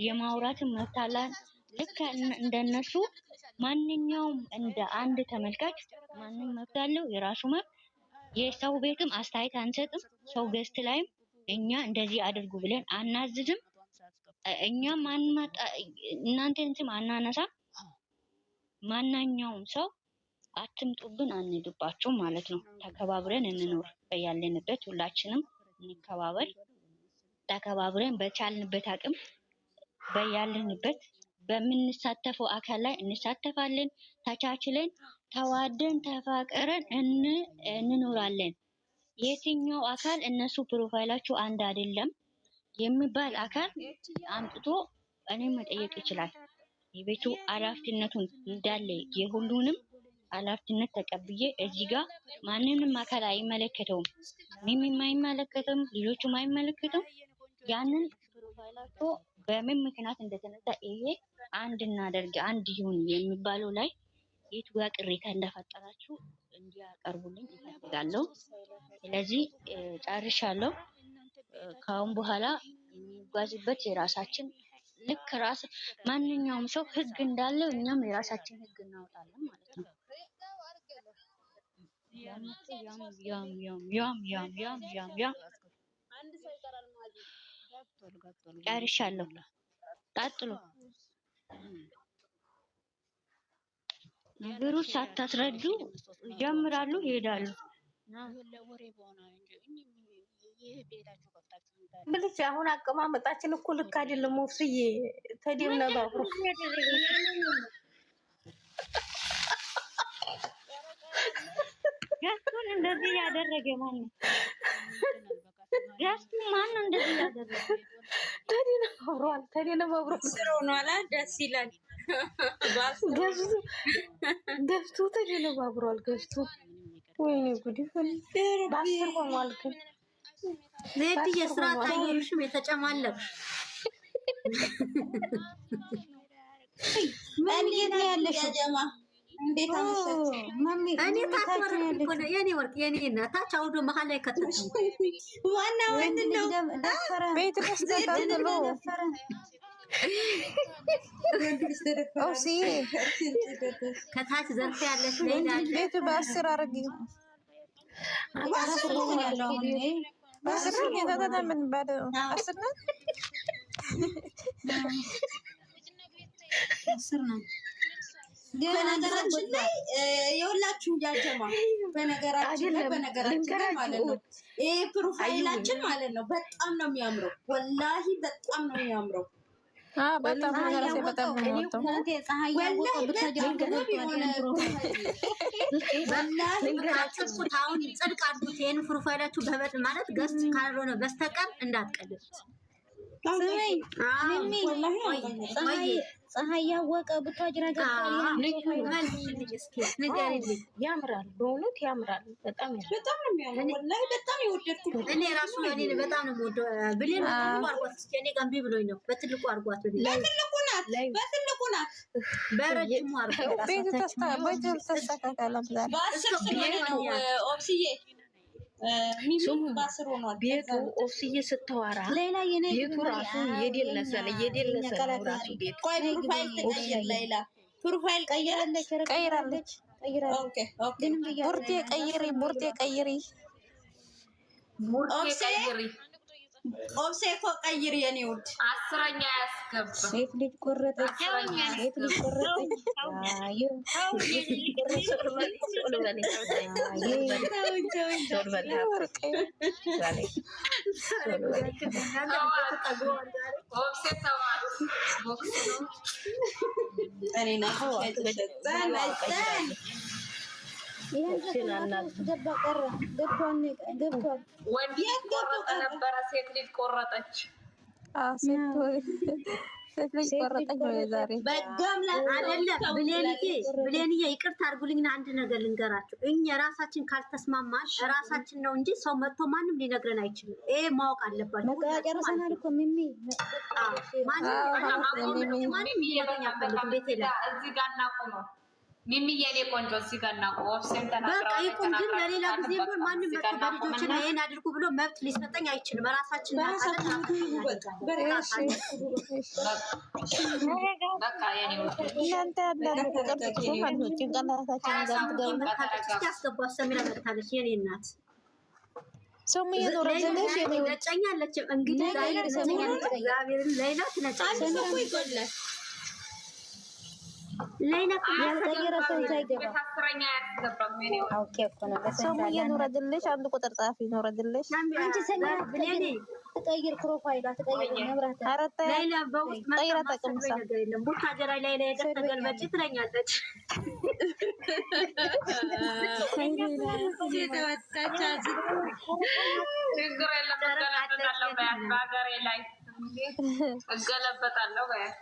የማውራት መብት አለን። ልክ እንደነሱ ማንኛውም እንደ አንድ ተመልካች ማንም መብት አለው፣ የራሱ መብት። የሰው ቤትም አስተያየት አንሰጥም። ሰው ገስት ላይም እኛ እንደዚህ አድርጉ ብለን አናዝዝም። እኛ እናንተን ስም አናነሳም። ማንኛውም ሰው አትምጡብን አንሄድባችሁ ማለት ነው። ተከባብረን እንኖር። በያለንበት ሁላችንም እንከባበር። ተከባብረን በቻልንበት አቅም በያለንበት በምንሳተፈው አካል ላይ እንሳተፋለን። ተቻችለን ተዋደን ተፋቀረን እንኖራለን። የትኛው አካል እነሱ ፕሮፋይላቸው አንድ አይደለም የሚባል አካል አምጥቶ እኔ መጠየቅ ይችላል። የቤቱ ኃላፊነቱን እንዳለ የሁሉንም ኃላፊነት ተቀብዬ እዚህ ጋር ማንንም አካል አይመለከተውም። እኔም አይመለከተውም፣ ሌሎቹም አይመለከተውም። ያንን ፕሮፋይላቸው በምን ምክንያት እንደተነሳ ይሄ አንድ እናደርግ አንድ ይሁን የሚባለው ላይ የቱ ጋር ቅሬታ እንደፈጠራችሁ እንዲያቀርቡልኝ እፈልጋለሁ። ስለዚህ ጨርሻለሁ። ከአሁን በኋላ የሚጓዝበት የራሳችን ልክ ራስ ማንኛውም ሰው ህግ እንዳለው እኛም የራሳችን ህግ እናወጣለን ማለት ነው። ጨርሻለሁ። ቀጥሉ። ነገሩ ሳታስረዱ ይጀምራሉ ይሄዳሉ። ብልጭ አሁን አቀማመጣችን እኮ ልክ አይደለም። ወፍስዬ ተደምነባብሩ ገስቱን እንደዚህ ያደረገ ማን ነው? ገስቱ ማን ነው እንደዚህ ያደረገ? ተደምነባብሯል ስለሆነላ ደስ ይላል። ገስቱ ተደምነባብሯል። ገስቱ ወይኔ ጉድ ባስር ሆኗል። ግን ዜድ የስራ ታየሽም የተጨማለቅሽ ምን ያለሽ ጀማ እንዴት አመሰች ማሚ እኔ ታጥወር እኮ ነው የኔ ወርቅ የኔ እናት ታች አውዶ መሃል ላይ ከተተሽ ዋና ወንድነው ቤት ከስተታተሎ ከታች ዘርፍ ያለሽ ሌላ ቤቱ በአስር አርጊ አስር ነው ያለው አሁን በአስር የተተተ ምን ባደ አስር ነው አስር ነው። በነገራችን ላይ የሁላችሁ ያጀማ በነገራችን ላይ ማለት ነው ይሄ ፕሮፋይላችን ማለት ነው በጣም ነው የሚያምረው። ወላሂ በጣም ነው የሚያምረው። በጣም በጣም አሁን ጽድቅ አድርጉት። ይሄን ፕሮፋይላችሁ በበጥ ማለት ገስት ካልሆነ በስተቀር እንዳትቀልዱት። ፀሐይ ያወቀ ቡታጅራ ያምራል። በእውነት ያምራል። በጣም ነው የሚያምረው። ወላሂ በጣም የወደድኩት እኔ ራሱ እኔ በጣም ነው የምወደው። ብሌን አርጓት እስኪ እኔ ገንቢ ብሎኝ ነው። በትልቁ አርጓት በትልቁ ናት በረጅሙ አርጓት። ቤቱ ተስተካከለ ብዛት በአስር ስለሆነ ነው ኦብስዬ ሚሚ ባስር ሆኗል። ቤቱ ኦብስዬ ስትዋራ ቤቱ ራሱ የደለሰ ራሱ ቤቱ ፕሮፋይል ቀይራለች። ቡርቴ ቀይሪ ኦብሴ እኮ ቀይሪ የኔ ውድ አስረኛ ያስገባ ሴት ልጅ ቆረጠች። ወንድ ቆረጠ ነበረ፣ ሴት ልጅ ቆረጠች። ሴት ልጅ ቆረጠች ነው የዛሬ። በጋም አይደለም ብሌንዬ ይቅርታ አድርጉልኝና አንድ ነገር ልንገራችሁ። እኛ ራሳችን ካልተስማማን ራሳችን ነው እንጂ ሰው መጥቶ ማንም ሊነግረን አይችልም። ይሄ ማወቅ አለባችሁ። ጨርሰናል እኮ ሚሚ ማንም እዚህ ጋር እናቁመው። ሚሚ የኔ ቆንጆ እዚህ ጋር እና ኦፍሴን ተናግረው በቃ ይቁም። ግን ለሌላ ጊዜ እንኳን ማንም መጥቶ በልጆች ላይ ይሄን አድርጉ ብሎ መብት ሊሰጠኝ አይችልም። ራሳችን በቃ የኔ እናንተ ያላችሁ ቅርጽ ማለት ነው። ጭንቅላታችን ጋር እስኪ አስገቧት። ሰሚራ መጥታለች የኔ እናት። ሰሙ የኖረዘለሽ የኔ ነጨኛለች። እንግዲህ ዛሬ ነጨኛለች። እግዚአብሔርን ሌላ ትነጫለች። ሌላ ያልቀየረ ሰው ሳይገባ ታስረኛ ያስገባም የኔ ኦኬ እኮ ነው። ሰሙ የኖረዘለሽ አንድ ቁጥር ጻፊ ኖረዘለሽ አንቺ ሰሚራ ብሌኔ ተቀይር ፕሮፋይል አትቀይር መብራት አረታ ሌላ በውስጥ ቀይራ ተቀምሳ የለም ቡታጀራ ላይ ላይ ተገልበጭ ትለኛለች። ችግር የለም እገለበጣለሁ በያት በሀገሬ ላይ እገለበጣለሁ በያት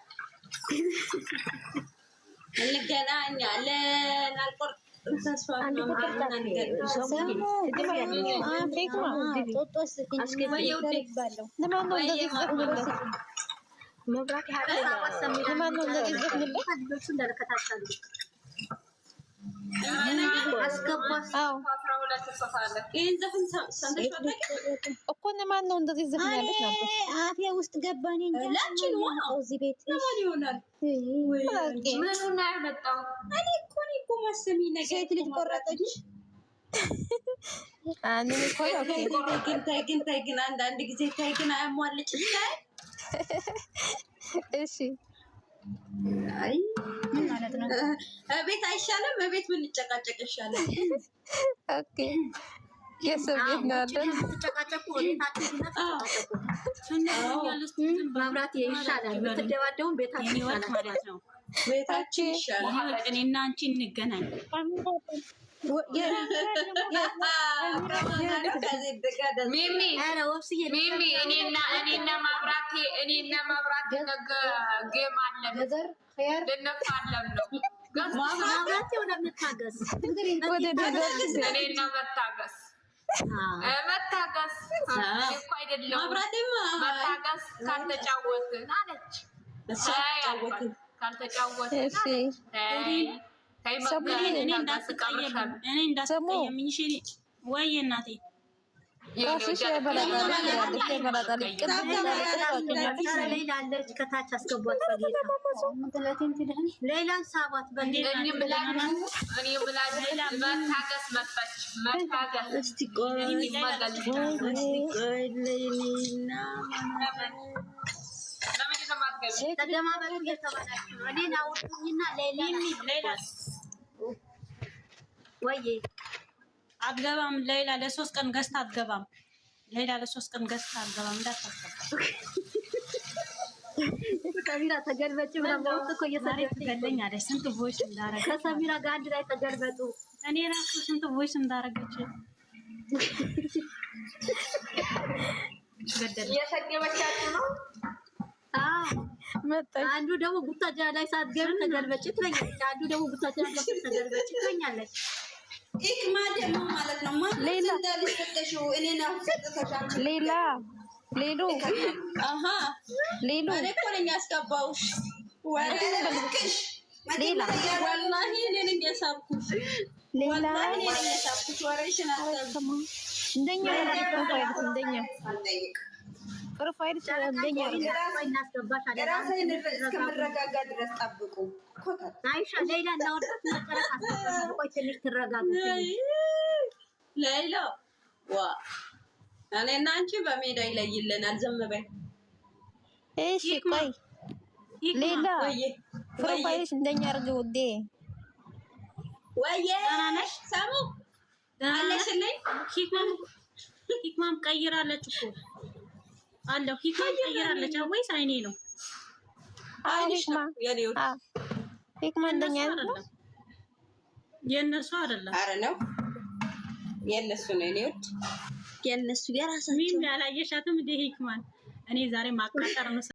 እንገናኛለን። አልቆርጥም ተስፋ ነው። እኮ ለማን ነው እንደዚህ ዘፈን ያለች ነበር? አፌ ውስጥ ገባኝ እንጂ እዚህ ቤት ምኑን ነው ያመጣው? እኔ እኮ ማሰሚ ነገር ሴት ልጅ ቆረጠች። አንዴ ግን አንዳንድ ጊዜ ታይ ግን አያሟልጭ ታይ። እሺ አይ ምን ማለት ነው? ቤት አይሻልም? ቤት ምን ጨቃጨቅ ይሻላል? ኦኬ የሰው ቤት ነው አይደል? ተጨቃጨቁ ወዴታችሁ ተጨቃጨቁ። ማብራት ይሻላል። የምትደባደቡን ቤታችሁ ይሻላል ማለት ነው። ቤታችሁ ይሻላል። እኔና አንቺ እንገናኝ። ሚሚ እኔና ማብራቴ ነገ ጌም አለን ልንፋለም ነው። ማብራቴ ወደምታገስ እኔና መታገስ እኮ አይደለም መታገስ ካልተጫወትን አለች። ካልተጫወትን እኔ እንዳትቀየምኝ ወይ እናቴ ሌላለች ከታች አስገቧት። ሌላን ሳባት መታገስ መጣች። መታገስ ተደማመጡ እየተባላችሁ ነው። እኔን አውጡኝና ሌላ ወይ አትገባም። ሌላ ለ3 ቀን ገዝታ አትገባም። ሌላ ለ3 ቀን ገዝታ አትገባም። እንዳታስገባ ሰሚራ ተገልበጭ ብላ በውስጥ እኮ እየሰደኝ አለች። ስንት ቮይስ እንዳረገች ከሰሚራ ጋር አንድ ላይ ተገልበጡ። እኔ ራሱ ስንት ቮይስ እንዳረገች እየሰገበቻችሁ ነው። አንዱ ደግሞ ቡታጅራ ላይ ሳትገቢ ተገልበጭ ትለኛለች። አንዱ ደግሞ ቡታጅራ ላይ ተገልበጭ ትለኛለች። ኢክማ ደግሞ ማለት ነው ሌላ ሌሎ እኔ እኮ ነኝ ያስገባሁሽ። ሌላ ወላሂ እኔ ነኝ ያሳብኩሽ። ወላሂ እኔ ነኝ ያሳብኩሽ። ወሬሽን አታውቅም። እንደኛ ፕሮፋይል እንደኛ ራስህን እስከምረጋጋ ድረስ ጠብቁ። አይሻ ሌላ እናወጣት መጨረሻ ቆይ ትንሽ ትረጋጋ። ሌላ ዋ እኔና አንቺ በሜዳ ይለይልናል። ዝም በይ እሺ። ቆይ ሌላ ፕሮፋይልሽ እንደኛ አድርገው ውዴ። ወይዬ ሰሙ አለሽልኝ። ሂክማም ቀይራለች እኮ አለው። ሂክማም ቀይራለች ወይስ አይኔ ነው? ሂክማ እንደኛ ነው። የእነሱ አይደለም። አረ ነው የእነሱ ነው። እኔ ወድ የእነሱ የራሳቸው ምን ያላየሻትም እንደ ሂክማን እኔ ዛሬ ማቃጠር ነው